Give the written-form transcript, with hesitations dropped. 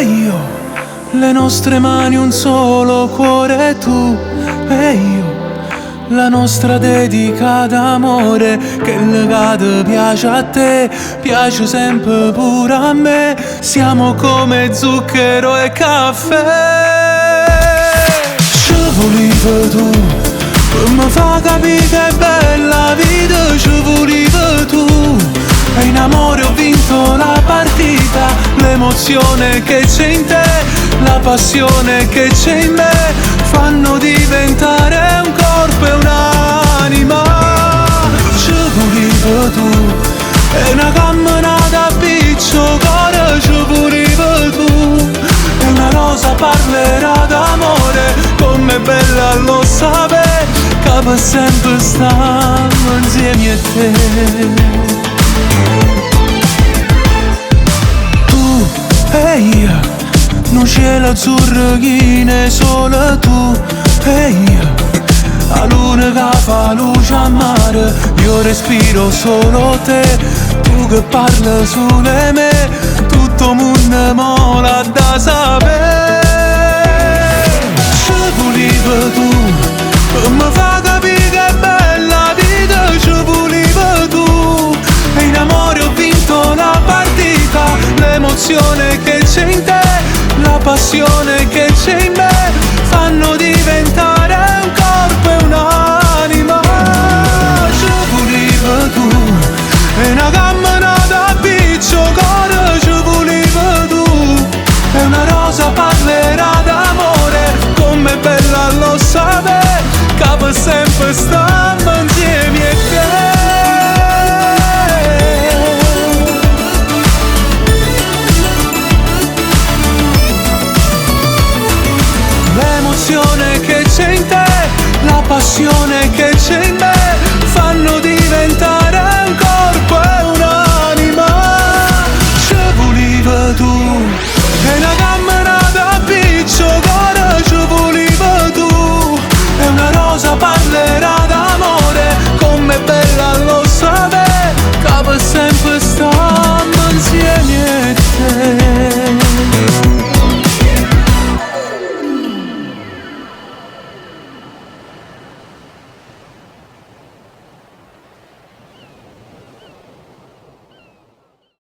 e io, le nostre mani un solo cuore, tu e io, la nostra dedica d'amore, che il legato piace a te, piace sempre pure a me, siamo come zucchero e caffè. Ci volevi tu, per mi fa capire che è bella vita, ci volevi tu, e in amore ho vinto la partita, l'emozione che c'è in te, la passione che c'è in me, fanno diventare un corpo e un'anima. Ci volevi tu, è una camminata a piccio cuore, ci volevi tu, e una rosa parlerà d'amore, com'è bella lo sapere, che per sempre stiamo insieme a te. Tu e io, un cielo azzurro che ne solo tu e io, la luna che fa luce a mare, io respiro solo te, tu che parli sulle me, tutto mondo mola da sapere. Ci volevi tu, per mi fa capire che è bella vita, ci volevi tu, e in amore ho vinto la partita, l'emozione che c'è in te, la passione che c'è in me, fanno diventare un corpo e un'anima. Ci volevi tu, e una camminata a piccio cuore, ci volevi tu, e una rosa parlerà d'amore, com'è bella lo sapere, che per sempre stiamo insieme a te. L'emozione che c'è in te, la passione